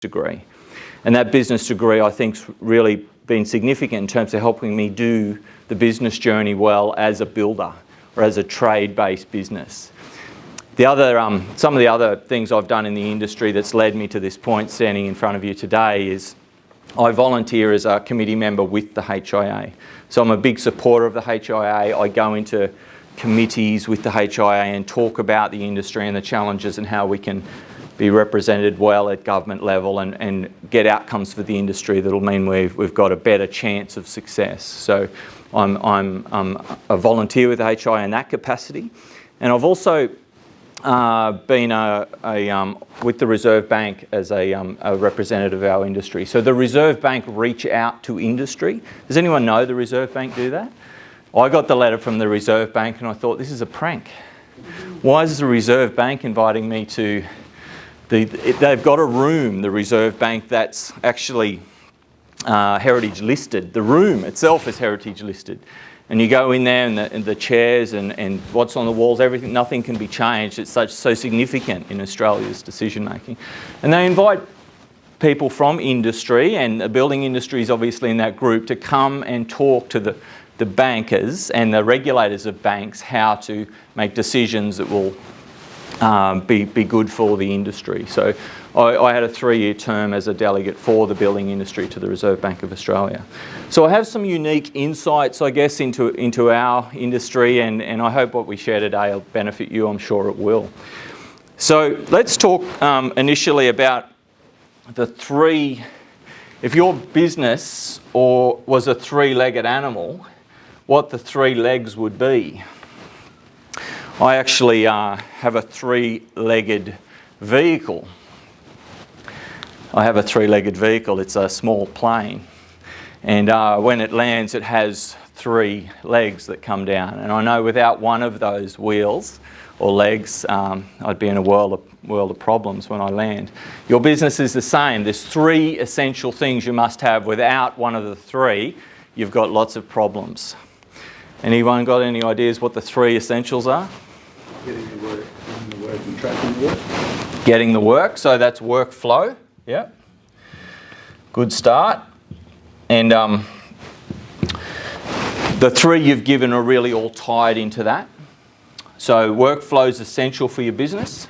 degree. And that business degree, I think, has really been significant in terms of helping me do the business journey well as a builder or as a trade-based business. Some of the other things I've done in the industry that's led me to this point standing in front of you today is I volunteer as a committee member with the HIA. So I'm a big supporter of the HIA. I go into committees with the HIA and talk about the industry and the challenges and how we can be represented well at government level and get outcomes for the industry that'll mean we've got a better chance of success. So I'm a volunteer with the HIA in that capacity. And I've also been with the Reserve Bank as a representative of our industry. So the Reserve Bank reach out to industry. Does anyone know the Reserve Bank do that? I got the letter from the Reserve Bank and I thought, this is a prank. Why is the Reserve Bank inviting me to... They've got a room, the Reserve Bank, that's actually heritage listed. The room itself is heritage listed. And you go in there and the chairs and what's on the walls, everything, nothing can be changed. It's so significant in Australia's decision making. And they invite people from industry, and the building industry is obviously in that group, to come and talk to the bankers and the regulators of banks how to make decisions that will be good for the industry. So I had a 3-year term as a delegate for the building industry to the Reserve Bank of Australia. So I have some unique insights, I guess, into our industry, and I hope what we share today will benefit you. I'm sure it will. So let's talk initially about the three. If your business was a 3-legged animal, what the 3 legs would be. I actually have a 3-legged vehicle. I have a 3-legged vehicle. It's a small plane. And when it lands, it has 3 legs that come down. And I know without one of those wheels or legs, I'd be in a world of problems when I land. Your business is the same. There's 3 essential things you must have. Without one of the 3, you've got lots of problems. Anyone got any ideas what the 3 essentials are? Getting the work and tracking the work. Getting the work, so that's workflow. Yeah. Good start. And the 3 you've given are really all tied into that. So workflow is essential for your business.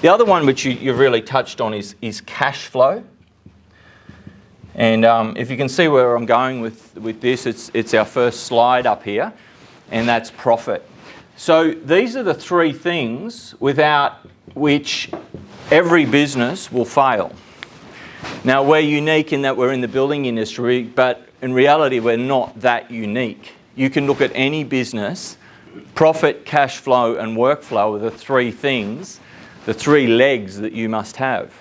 The other one which you've really touched on is cash flow. And if you can see where I'm going with this, it's our first slide up here, and that's profit. So these are the 3 things without which every business will fail. Now, we're unique in that we're in the building industry, but in reality, we're not that unique. You can look at any business, profit, cash flow, and workflow are the 3 things, the 3 legs that you must have.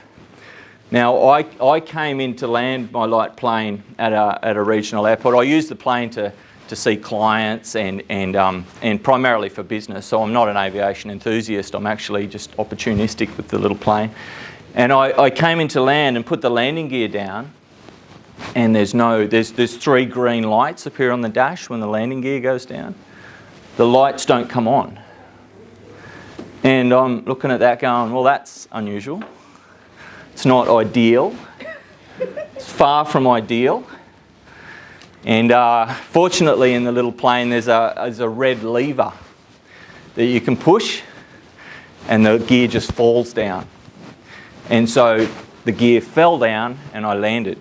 Now, I came in to land my light plane at a regional airport. I used the plane to see clients and primarily for business. So I'm not an aviation enthusiast. I'm actually just opportunistic with the little plane. And I came in to land and put the landing gear down, and there's 3 green lights appear on the dash when the landing gear goes down. The lights don't come on. And I'm looking at that going, well, that's unusual. It's not ideal. It's far from ideal. And fortunately in the little plane there's a red lever that you can push and the gear just falls down. And so the gear fell down and I landed.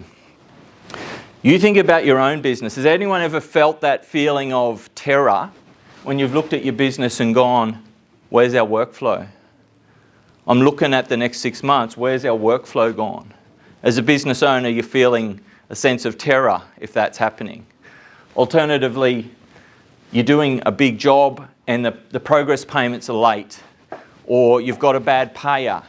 You think about your own business. Has anyone ever felt that feeling of terror when you've looked at your business and gone, where's our workflow? I'm looking at the next 6 months, where's our workflow gone? As a business owner, you're feeling a sense of terror if that's happening. Alternatively, you're doing a big job and the progress payments are late, or you've got a bad payer.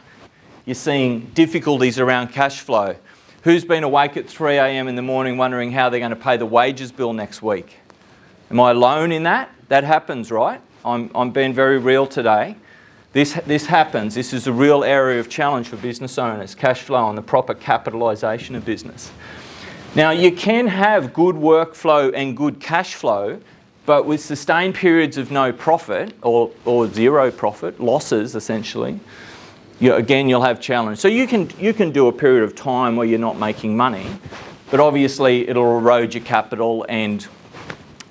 You're seeing difficulties around cash flow. Who's been awake at 3 a.m. in the morning wondering how they're going to pay the wages bill next week? Am I alone in that? That happens, right? I'm being very real today. This happens. This is a real area of challenge for business owners, cash flow and the proper capitalisation of business. Now, you can have good workflow and good cash flow, but with sustained periods of no profit or zero profit, losses essentially, you'll have challenge. So you can do a period of time where you're not making money, but obviously it'll erode your capital. And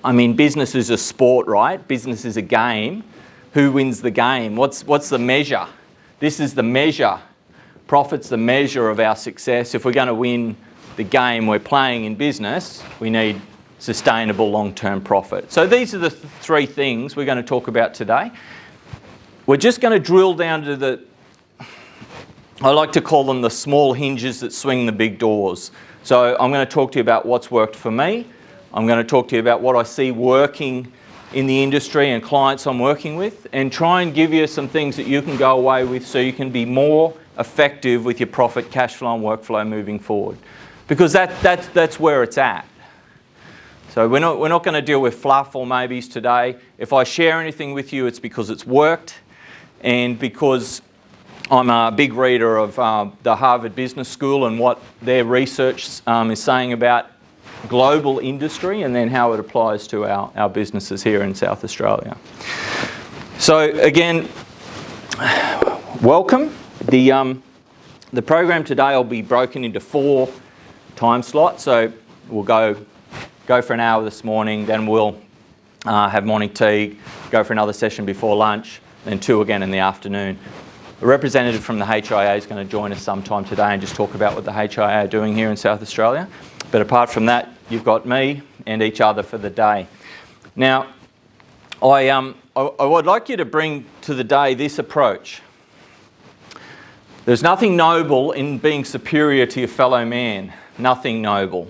I mean, business is a sport, right? Business is a game. Who wins the game? What's the measure? This is the measure. Profit's the measure of our success. If we're going to win the game we're playing in business, we need sustainable long-term profit. So these are the three things we're going to talk about today. We're just going to drill down to I like to call them the small hinges that swing the big doors. So I'm going to talk to you about what's worked for me. I'm going to talk to you about what I see working in the industry and clients I'm working with, and try and give you some things that you can go away with so you can be more effective with your profit, cash flow and workflow moving forward. Because that's where it's at. So we're not going to deal with fluff or maybes today. If I share anything with you, it's because it's worked, and because I'm a big reader of the Harvard Business School and what their research is saying about global industry, and then how it applies to our businesses here in South Australia. So again, welcome. The program today will be broken into 4 time slots. So we'll go for an hour this morning, then we'll have morning tea, go for another session before lunch, then 2 again in the afternoon. A representative from the HIA is going to join us sometime today and just talk about what the HIA are doing here in South Australia. But apart from that, you've got me and each other for the day. Now, I would like you to bring to the day this approach. There's nothing noble in being superior to your fellow man. Nothing noble.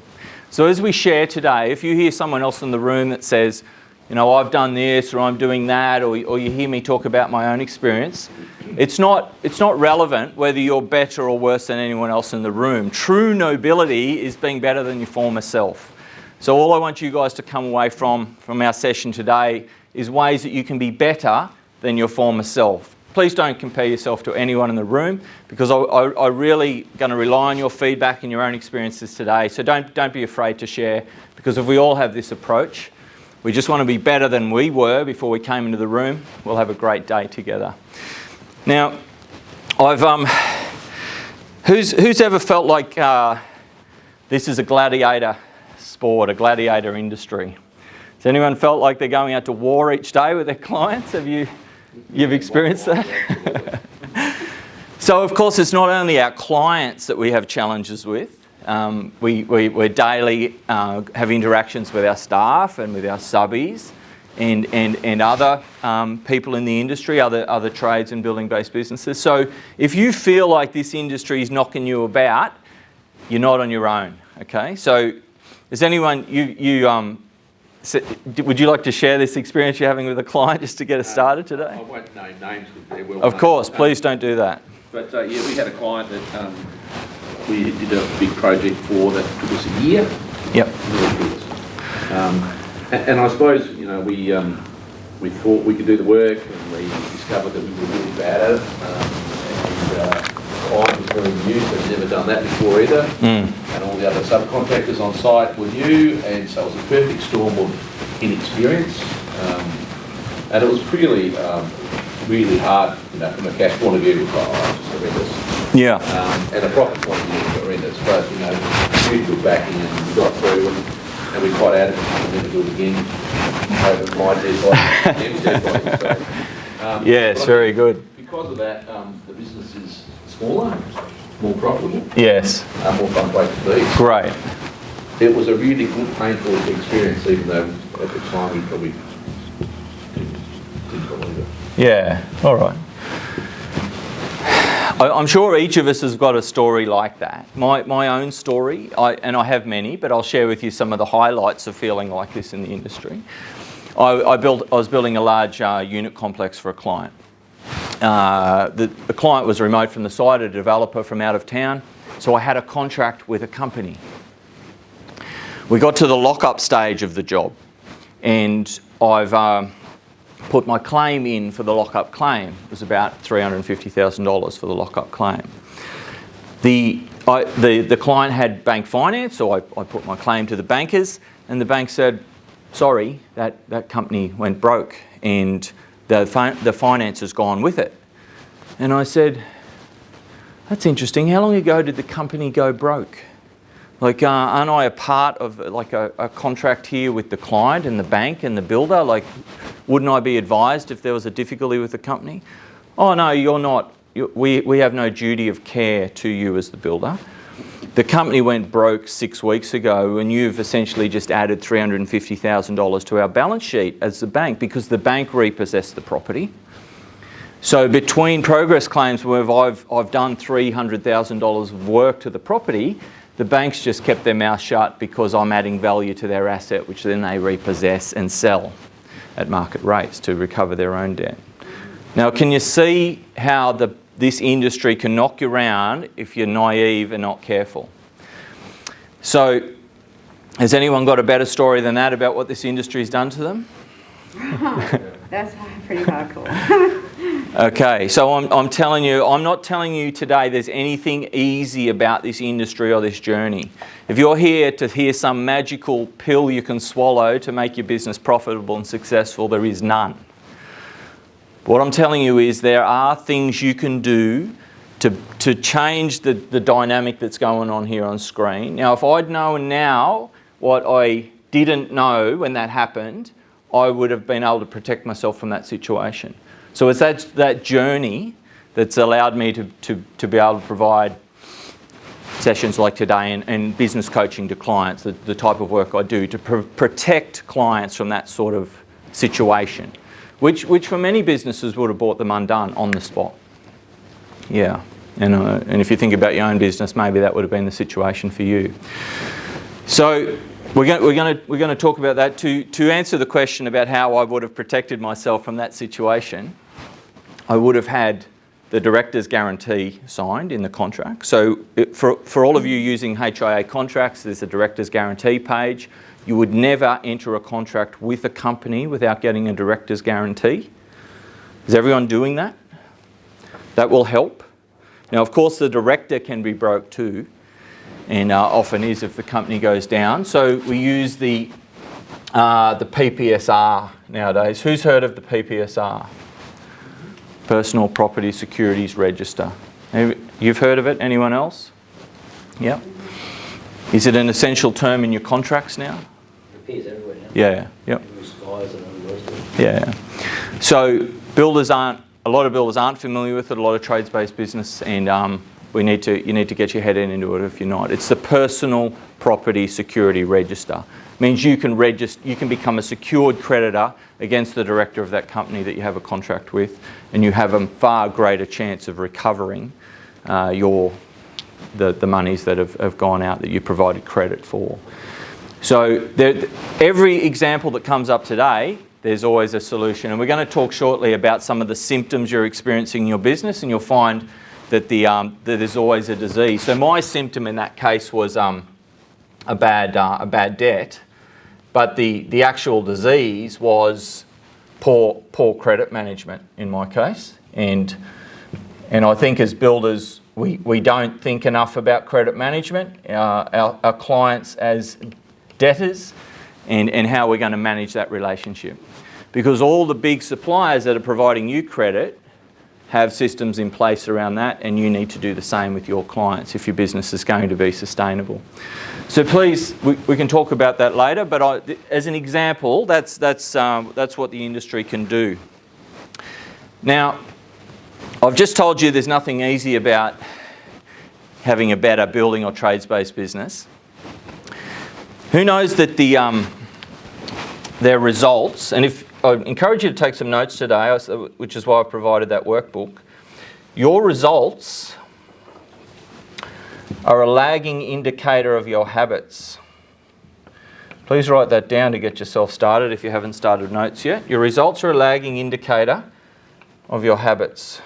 So as we share today, if you hear someone else in the room that says, you know, I've done this or I'm doing that, or you hear me talk about my own experience, it's not relevant whether you're better or worse than anyone else in the room. True nobility is being better than your former self. So all I want you guys to come away from our session today is ways that you can be better than your former self. Please don't compare yourself to anyone in the room, because I really going to rely on your feedback and your own experiences today. So don't be afraid to share, because if we all have this approach, we just want to be better than we were before we came into the room, we'll have a great day together. Now, who's ever felt like this is a gladiator sport, a gladiator industry? Has anyone felt like they're going out to war each day with their clients? You've experienced that? So, of course, it's not only our clients that we have challenges with. We daily have interactions with our staff and with our subbies and other people in the industry, other trades and building-based businesses. So if you feel like this industry is knocking you about, you're not on your own, okay? So is anyone, would you like to share this experience you're having with a client just to get us started today? I won't name names because they're well Of course, please don't do that. But yeah, we had a client that we did a big project for that took us a year. Yep. And I suppose, you know, we thought we could do the work, and we discovered that we were really bad at it. And the client was very new, so they'd never done that before either. And all the other subcontractors on site were new, and so it was a perfect storm of inexperience. And it was really hard, you know, from a cash point of view. It was just horrendous. Yeah. And a profit point of view, it was horrendous. But, you know, we good backing, and we got through, and we quite adamant to never do it again. Over my dead body. Yes, very good. Because of that, the business is smaller, more profitable. Yes. More fun place to be. Great. It was a really good, painful experience, even though at the time we probably didn't believe it. Yeah, all right. I'm sure each of us has got a story like that. My own story, and I have many, but I'll share with you some of the highlights of feeling like this in the industry. I was building a large unit complex for a client. The client was remote from the site, a developer from out of town, so I had a contract with a company. We got to the lock-up stage of the job, and I've put my claim in for the lock-up claim. It was about $350,000 for the lock-up claim. The client had bank finance, so I put my claim to the bankers, and the bank said, sorry, that company went broke and the finance has gone with it. And I said, That's interesting. How long ago did the company go broke? Like, aren't I a part of like a contract here with the client and the bank and the builder? Like, wouldn't I be advised if there was a difficulty with the company? Oh no, you're not. We have no duty of care to you as the builder. The company went broke 6 weeks ago and you've essentially just added $350,000 to our balance sheet as the bank because the bank repossessed the property. So between progress claims where I've done $300,000 of work to the property, the banks just kept their mouth shut because I'm adding value to their asset, which then they repossess and sell at market rates to recover their own debt. Now, can you see how this industry can knock you around if you're naive and not careful? So, has anyone got a better story than that about what this industry has done to them? That's pretty hardcore. Okay, so I'm telling you, I'm not telling you today there's anything easy about this industry or this journey. If you're here to hear some magical pill you can swallow to make your business profitable and successful, there is none. What I'm telling you is there are things you can do to change the dynamic that's going on here on screen. Now, if I'd known now what I didn't know when that happened, I would have been able to protect myself from that situation. So it's that journey that's allowed me to be able to provide sessions like today and business coaching to clients, the type of work I do to protect clients from that sort of situation, which for many businesses would have brought them undone on the spot. Yeah, and if you think about your own business, maybe that would have been the situation for you. So we're going to talk about that. To answer the question about how I would have protected myself from that situation, I would have had the director's guarantee signed in the contract. So for all of you using HIA contracts, there's a director's guarantee page. You would never enter a contract with a company without getting a director's guarantee. Is everyone doing that? That will help. Now, of course, the director can be broke too, and often is if the company goes down. So we use the PPSR nowadays. Who's heard of the PPSR? Personal Property Securities Register. You've heard of it? Anyone else? Yeah. Is it an essential term in your contracts now? It appears everywhere now. Yeah. Yep. Skies and all the rest of it. Yeah. So a lot of builders aren't familiar with it. A lot of trades-based business, and you need to get your head into it if you're not. It's the Personal Property Security Register. It means you can become a secured creditor against the director of that company that you have a contract with, and you have a far greater chance of recovering the monies that have gone out that you provided credit for. So every example that comes up today, there's always a solution. And we're going to talk shortly about some of the symptoms you're experiencing in your business, and you'll find that that there's always a disease. So my symptom in that case was a bad debt, but the actual disease was poor credit management in my case. And I think as builders, we don't think enough about credit management, our clients as debtors, and how we're going to manage that relationship. Because all the big suppliers that are providing you credit have systems in place around that, and you need to do the same with your clients if your business is going to be sustainable. So please, we can talk about that later, but as an example, that's what the industry can do. Now, I've just told you there's nothing easy about having a better building or trades-based business. Who knows that their results, and I encourage you to take some notes today, which is why I provided that workbook. Your results are a lagging indicator of your habits. Please write that down to get yourself started if you haven't started notes yet. Your results are a lagging indicator of your habits.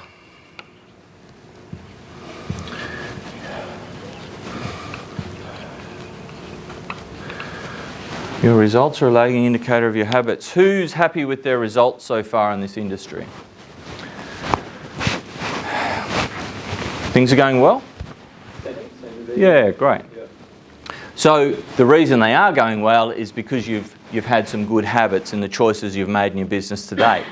Your results are a lagging indicator of your habits. Who's happy with their results so far in this industry? Things are going well? Yeah, great. So the reason they are going well is because you've had some good habits in the choices you've made in your business to date.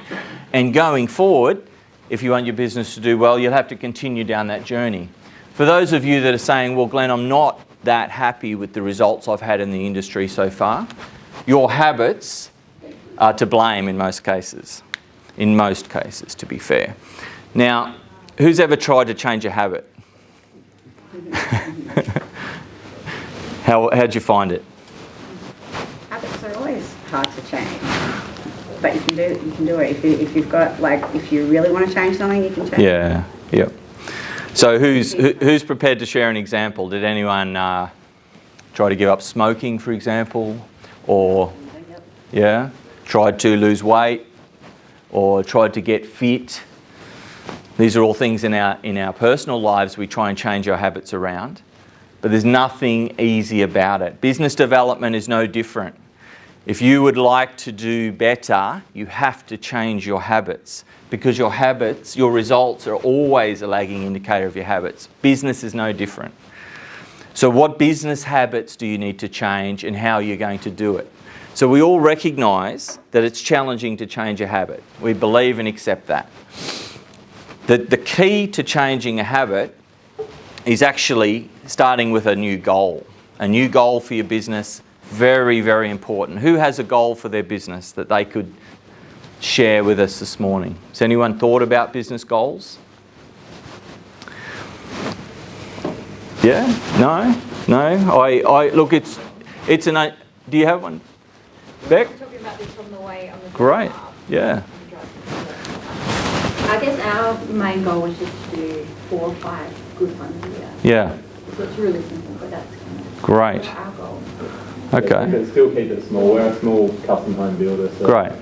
And going forward, if you want your business to do well, you'll have to continue down that journey. for those of you that are saying, well, Glenn, I'm not that happy with the results I've had in the industry so far, your habits are to blame in most cases. In most cases, to be fair. Now, who's ever tried to change a habit? How'd you find it? Habits are always hard to change, but you can do it. If you've got, like, if you really want to change something, you can change. Yeah. Yep. So who's prepared to share an example? Did anyone try to give up smoking, for example, or tried to lose weight, or tried to get fit? These are all things in our personal lives we try and change our habits around, but there's nothing easy about it. Business development is no different. If you would like to do better, you have to change your habits, because your habits, your results are always a lagging indicator of your habits. Business is no different. So what business habits do you need to change, and how are you going to do it? So we all recognise that it's challenging to change a habit. We believe and accept that. The key to changing a habit is actually starting with a new goal. A new goal for your business, very, very important. Who has a goal for their business that they could share with us this morning? Has anyone thought about business goals? Yeah? No? I look, it's an... Do you have one? Beck? We're talking about this from the way on the Great. drive. Yeah. I guess our main goal was just to do 4 or 5 good ones a year. Yeah. So it's really simple, but that's kind of Great. our goal. Okay. But still keep it small. We're a small custom home builder, so Great.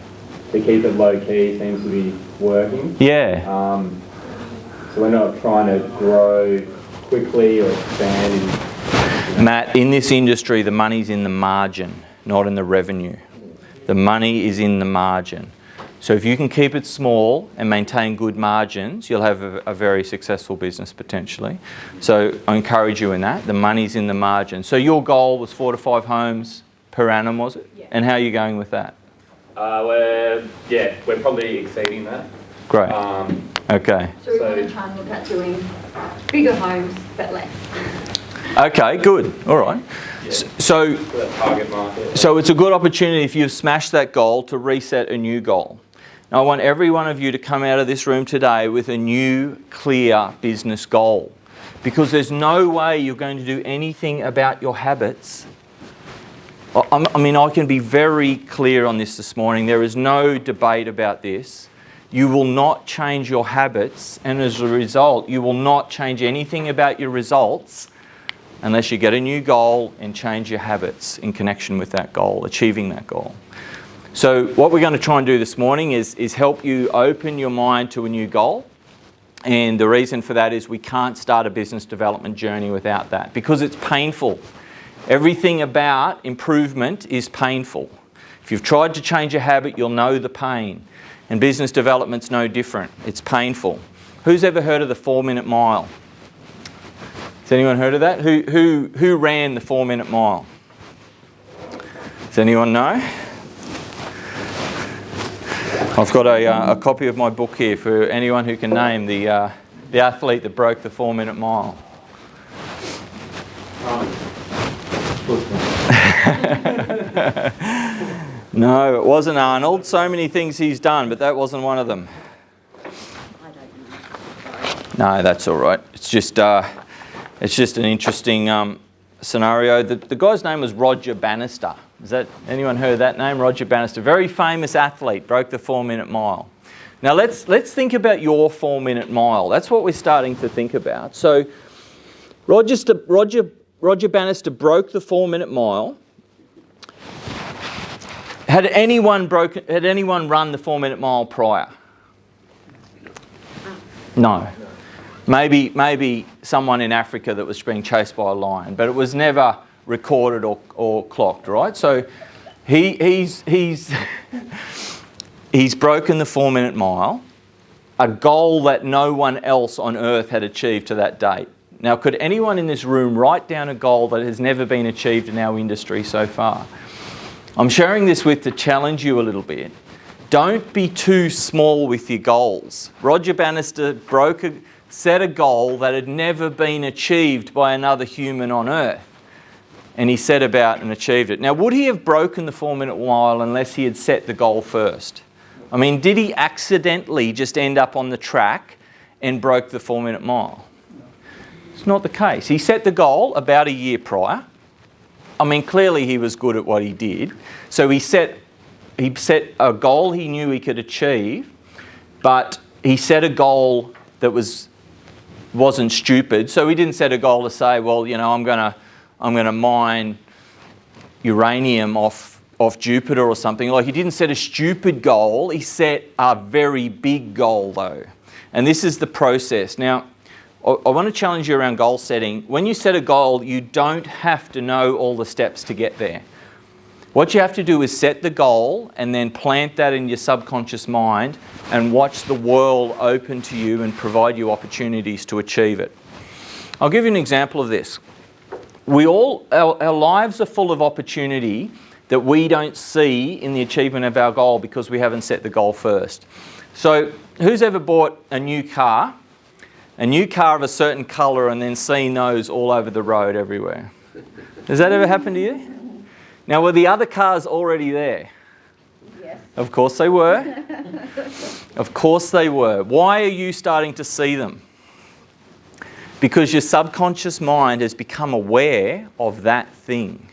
to keep it low key seems to be working. Yeah. So we're not trying to grow quickly or expand. Matt, in this industry, the money's in the margin, not in the revenue. The money is in the margin. So if you can keep it small and maintain good margins, you'll have a very successful business potentially. So I encourage you in that. The money's in the margin. So your goal was 4 to 5 homes per annum, was it? Yeah. And how are you going with that? We're probably exceeding that. Great. Okay. So we want to try and look at doing bigger homes, but less. Okay, good. All right. So For that target market. So it's a good opportunity, if you've smashed that goal, to reset a new goal. Now I want every one of you to come out of this room today with a new, clear business goal. Because there's no way you're going to do anything about your habits. I mean, I can be very clear on this morning. There is no debate about this. You will not change your habits, and as a result, you will not change anything about your results unless you get a new goal and change your habits in connection with that goal, achieving that goal. So what we're going to try and do this morning is help you open your mind to a new goal. And the reason for that is we can't start a business development journey without that, because it's painful. Everything about improvement is painful. If you've tried to change a habit, you'll know the pain. And business development's no different. It's painful. Who's ever heard of the 4-minute mile? Has anyone heard of that? Who ran the 4-minute mile? Does anyone know? I've got a copy of my book here for anyone who can name the athlete that broke the 4-minute mile. No, it wasn't Arnold. So many things he's done, but that wasn't one of them. I don't know. No, that's all right. It's just an interesting scenario. The guy's name was Roger Bannister. Has that anyone heard that name? Roger Bannister, very famous athlete, broke the 4-minute mile. Now let's think about your 4-minute mile. That's what we're starting to think about. So Roger Bannister broke the 4-minute mile. Had anyone run the 4-minute mile prior? No. Maybe someone in Africa that was being chased by a lion, but it was never recorded or clocked, right? So he's broken the 4-minute mile, a goal that no one else on earth had achieved to that date. Now, could anyone in this room write down a goal that has never been achieved in our industry so far? I'm sharing this to challenge you a little bit. Don't be too small with your goals. Roger Bannister broke set a goal that had never been achieved by another human on Earth. And he set about and achieved it. Now, would he have broken the 4-minute mile unless he had set the goal first? I mean, did he accidentally just end up on the track and broke the 4-minute mile? It's not the case. He set the goal about a year prior. I mean, clearly he was good at what he did. So he set a goal he knew he could achieve, but he set a goal that wasn't stupid. So he didn't set a goal to say, well, you know, I'm gonna mine uranium off Jupiter or something. Like, he didn't set a stupid goal. He set a very big goal, though. And this is the process. Now, I want to challenge you around goal setting. When you set a goal, you don't have to know all the steps to get there. What you have to do is set the goal and then plant that in your subconscious mind and watch the world open to you and provide you opportunities to achieve it. I'll give you an example of this. Our lives are full of opportunity that we don't see in the achievement of our goal because we haven't set the goal first. So, who's ever bought a new car of a certain colour and then seen those all over the road everywhere? Has that ever happened to you? Now, were the other cars already there? Yes. Of course they were. Of course they were. Why are you starting to see them? Because your subconscious mind has become aware of that thing.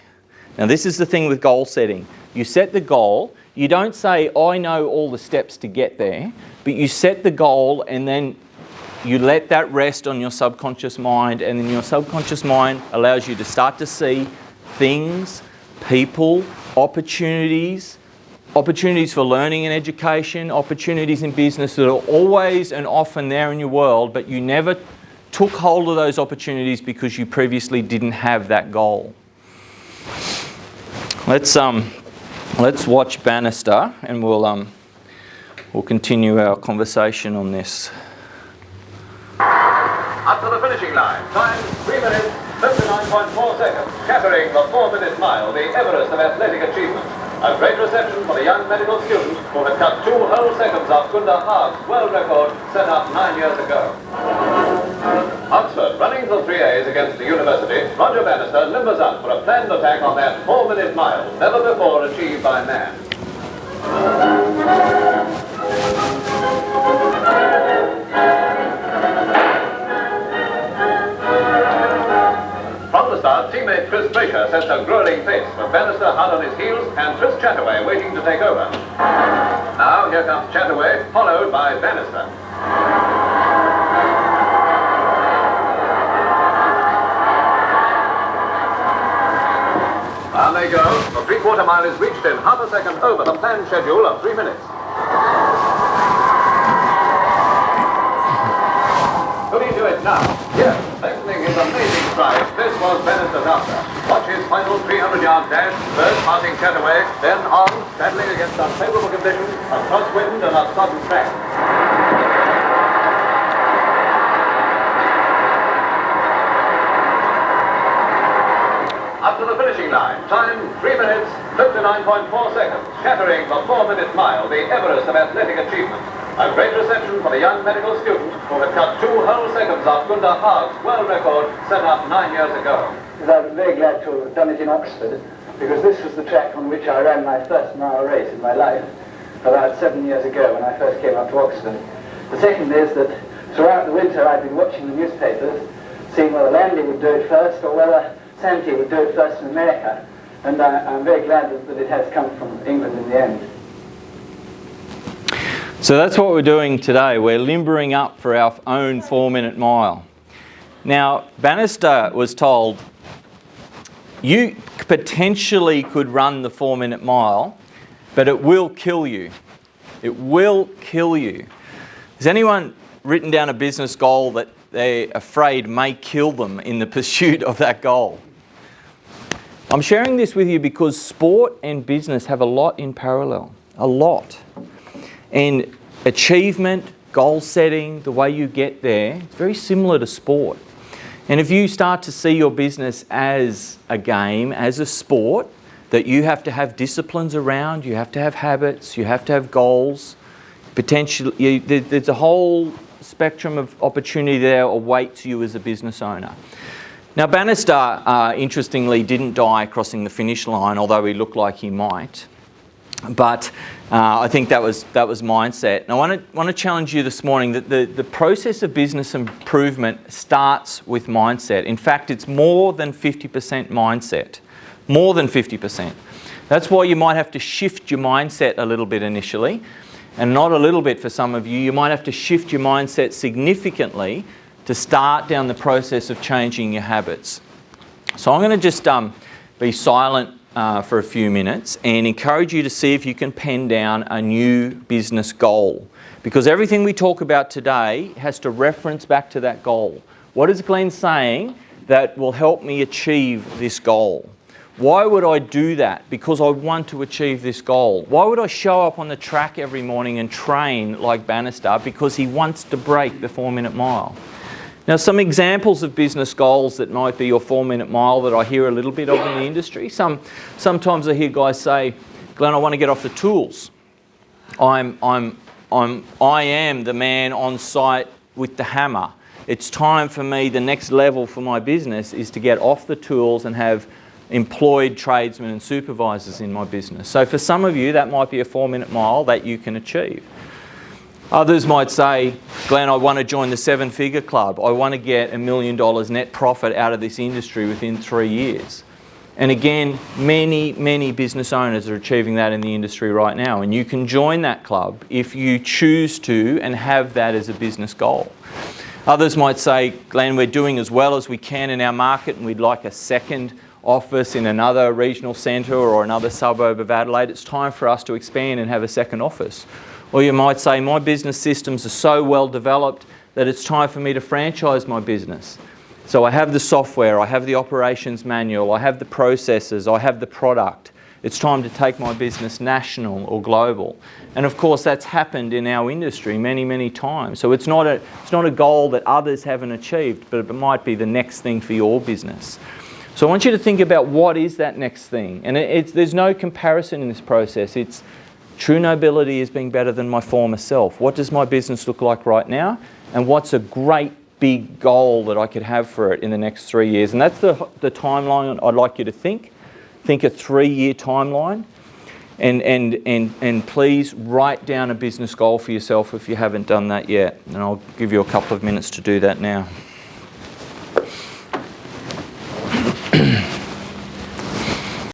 Now, this is the thing with goal setting. You set the goal. You don't say, I know all the steps to get there, but you set the goal and then you let that rest on your subconscious mind, and then your subconscious mind allows you to start to see things, people, opportunities for learning and education, opportunities in business that are always and often there in your world, but you never took hold of those opportunities because you previously didn't have that goal. Let's watch Bannister, and we'll continue our conversation on this. Up to the finishing line. Time 3 minutes, 59.4 seconds. Shattering the 4-minute mile, the Everest of athletic achievement. A great reception for the young medical student who had cut 2 whole seconds off Gunda Haag's world record set up 9 years ago. Oxford running the 3As against the university, Roger Bannister limbers up for a planned attack on that 4-minute mile, never before achieved by man. From the start, teammate Chris Fraser sets a grueling pace, with Bannister hard on his heels and Chris Chataway waiting to take over. Now here comes Chataway, followed by Bannister. On they go. The 3/4 mile is reached in half a second over the planned schedule of 3 minutes. Could he do it now? Yes, lengthening his amazing stride. This was Bannister's answer. Watch his final 300-yard dash. First passing Chataway, then on, battling against unfavourable conditions, a crosswind and a sodden track. Up to the finishing line. Time 3 minutes, 59.4 seconds. Shattering the 4-minute mile, the Everest of athletic achievement. A great reception for the young medical student who had cut 2 whole seconds off Gunda Haag's world record set up 9 years ago. I was very glad to have done it in Oxford, because this was the track on which I ran my first mile race in my life about 7 years ago when I first came up to Oxford. The second is that throughout the winter I've been watching the newspapers, seeing whether Landy would do it first or whether Santee would do it first in America, and I'm very glad that it has come from England in the end. So that's what we're doing today. We're limbering up for our own 4-minute mile. Now, Bannister was told, you potentially could run the 4-minute mile, but it will kill you. It will kill you. Has anyone written down a business goal that they're afraid may kill them in the pursuit of that goal? I'm sharing this with you because sport and business have a lot in parallel. A lot. And achievement, goal setting, the way you get there, it's very similar to sport. And if you start to see your business as a game, as a sport, that you have to have disciplines around, you have to have habits, you have to have goals, potentially, there's a whole spectrum of opportunity there awaits you as a business owner. Now, Bannister, interestingly, didn't die crossing the finish line, although he looked like he might. But I think that was mindset. And I want to challenge you this morning that the process of business improvement starts with mindset. In fact, it's more than 50% mindset. More than 50%. That's why you might have to shift your mindset a little bit initially. And not a little bit for some of you. You might have to shift your mindset significantly to start down the process of changing your habits. So I'm going to just be silent for a few minutes and encourage you to see if you can pen down a new business goal. Because everything we talk about today has to reference back to that goal. What is Glenn saying that will help me achieve this goal? Why would I do that? Because I want to achieve this goal. Why would I show up on the track every morning and train like Bannister? Because he wants to break the 4-minute mile. Now, some examples of business goals that might be your 4-minute mile that I hear a little bit of in the industry. Sometimes I hear guys say, Glenn, I want to get off the tools. I am the man on site with the hammer. It's time for me, the next level for my business is to get off the tools and have employed tradesmen and supervisors in my business. So for some of you, that might be a 4-minute mile that you can achieve. Others might say, Glenn, I want to join the 7-figure club. I want to get $1 million net profit out of this industry within 3 years. And again, many business owners are achieving that in the industry right now. And you can join that club if you choose to and have that as a business goal. Others might say, Glenn, we're doing as well as we can in our market and we'd like a second office in another regional centre or another suburb of Adelaide. It's time for us to expand and have a second office. Or you might say, my business systems are so well developed that it's time for me to franchise my business. So I have the software, I have the operations manual, I have the processes, I have the product. It's time to take my business national or global. And of course, that's happened in our industry many times. So it's not a goal that others haven't achieved, but it might be the next thing for your business. So I want you to think about what is that next thing. And there's no comparison in this process. It's true nobility is being better than my former self. What does my business look like right now? And what's a great big goal that I could have for it in the next 3 years? And that's the timeline I'd like you to think. Think a 3-year timeline. And please write down a business goal for yourself if you haven't done that yet. And I'll give you a couple of minutes to do that now.